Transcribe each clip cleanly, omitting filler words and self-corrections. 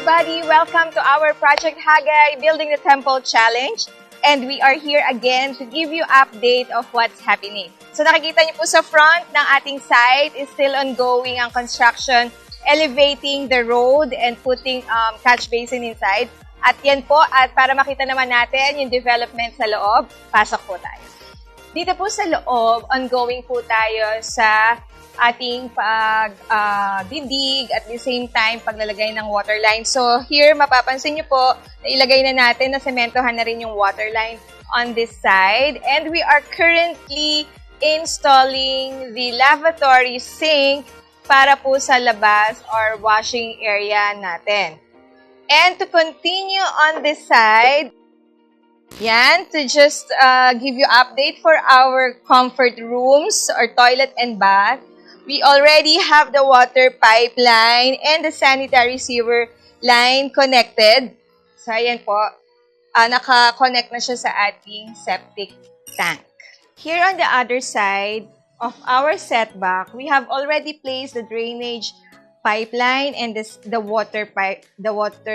everybody! Welcome to our Project Hagay Building the Temple Challenge. And we are here again to give you update of what's happening. So nakikita niyo po sa front ng ating site is still ongoing ang construction, elevating the road and putting catch basin inside. At yan po, at para makita naman natin yung development sa loob, pasok po tayo. Dito po sa loob, ongoing po tayo sa ating pagdidig at the same time paglalagay ng water line. So here, mapapansin nyo po na ilagay na natin na sementohan na rin yung water line on this side. And we are currently installing the lavatory sink para po sa labas or washing area natin. And to continue on this side, yan, to just give you update for our comfort rooms or toilet and bath. We already have the water pipeline and the sanitary sewer line connected. So, ayan po. Naka-connect na siya sa ating septic tank. Here on the other side of our setback, we have already placed the drainage pipeline and the water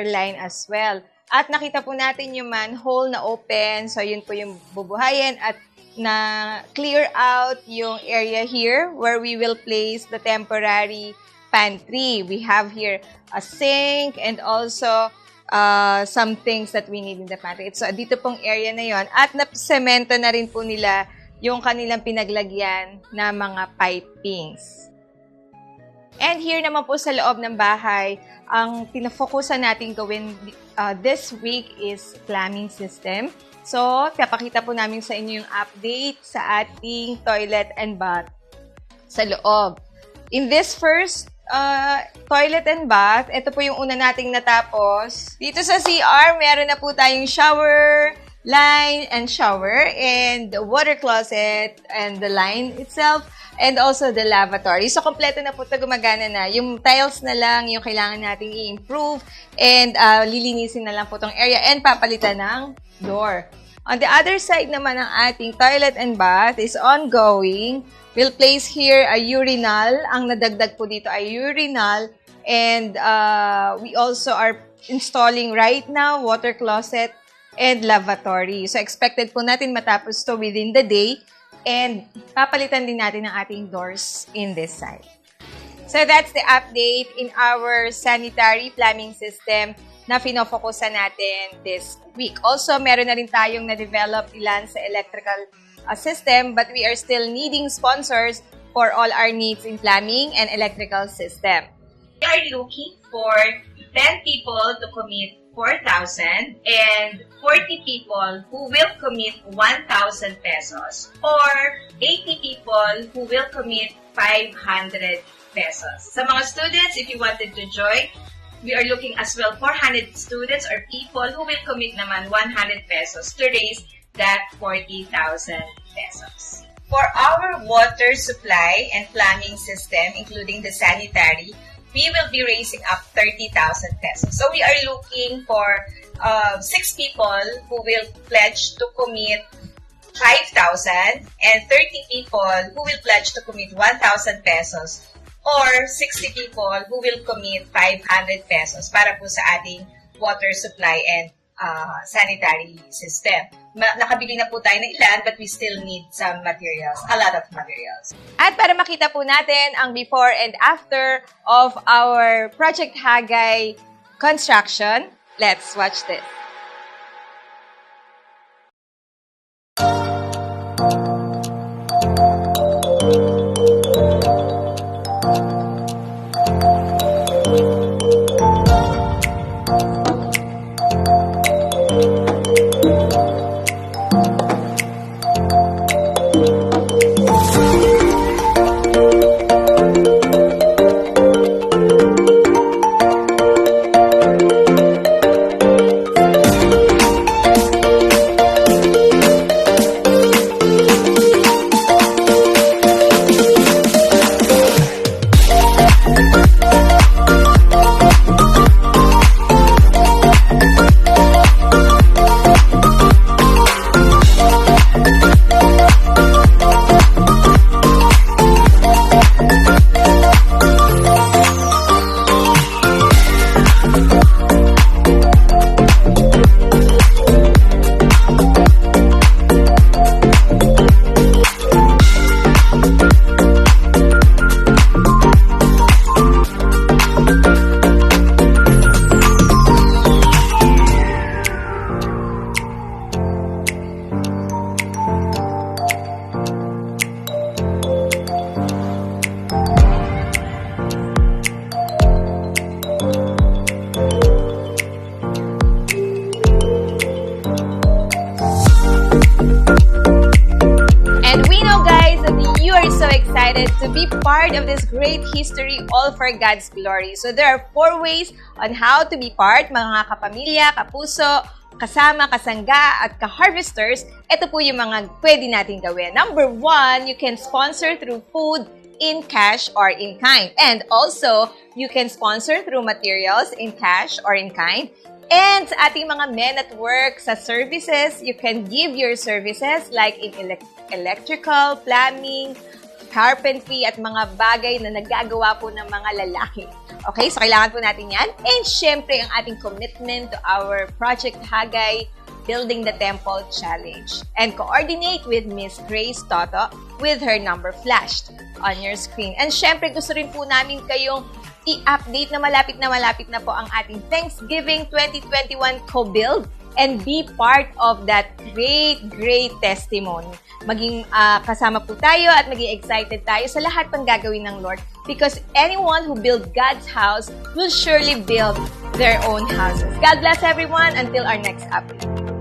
line as well. At nakita po natin yung manhole na open. So, yun po yung bubuhayin at na clear out yung area here where we will place the temporary pantry. We have here a sink and also some things that we need in the pantry. So, dito pong area na yon. At nasemento na rin po nila yung kanilang pinaglagyan na mga pipings. And here naman po sa loob ng bahay, ang pinafokusan natin gawin this week is plumbing system. So, papakita po namin sa inyo yung update sa ating toilet and bath sa loob. In this first toilet and bath, ito po yung una nating natapos. Dito sa CR, meron na po tayong shower, line and shower, and the water closet and the line itself, and also the lavatory. So, kompleto na po ito, gumagana na. Yung tiles na lang, yung kailangan nating i-improve, and lilinisin na lang po itong area, and papalitan ng door. On the other side naman ng ating toilet and bath is ongoing. We'll place here a urinal. Ang nadagdag po dito ay urinal. And we also are installing right now water closet and lavatory. So expected po natin matapos to within the day. And papalitan din natin ang ating doors in this side. So that's the update in our sanitary plumbing system na finofokusan natin this week. Also, meron na rin tayong na-develop ilan sa electrical system, but we are still needing sponsors for all our needs in plumbing and electrical system. We are looking for 10 people to commit 4,000 and 40 people who will commit 1,000 pesos or 80 people who will commit 500 pesos. Sa mga students, if you wanted to join, we are looking as well 400 students or people who will commit naman 100 pesos to raise that 40,000 pesos. For our water supply and plumbing system, including the sanitary, we will be raising up 30,000 pesos. So we are looking for 6 people who will pledge to commit 5,000 and 30 people who will pledge to commit 1,000 pesos. Or 60 people who will commit 500 pesos para po sa ating water supply and sanitary system. Nakabili na po tayo ng ilan, but we still need some materials, a lot of materials. At para makita po natin ang before and after of our Project Hagay construction, let's watch this. excited to be part of this great history, all for God's glory. So there are 4 ways on how to be part, mga kapamilya, kapuso, kasama, kasangga, at ka-harvesters. Ito po yung mga pwede natin gawin. Number 1, you can sponsor through food, in cash or in kind. And also, you can sponsor through materials in cash or in kind. And sa ating mga men at work, sa services, you can give your services like in electrical, plumbing, carpentry, at mga bagay na nagagawa po ng mga lalaki. Okay, so kailangan po natin yan. And syempre, ang ating commitment to our Project Hagay Building the Temple Challenge. And coordinate with Miss Grace Toto with her number flashed on your screen. And syempre, gusto rin po namin kayong i-update na malapit na po ang ating Thanksgiving 2021 co-build and be part of that great testimony. Maging kasama po tayo at maging excited tayo sa lahat pang gagawin ng Lord because anyone who builds God's house will surely build their own houses. God bless everyone until our next update.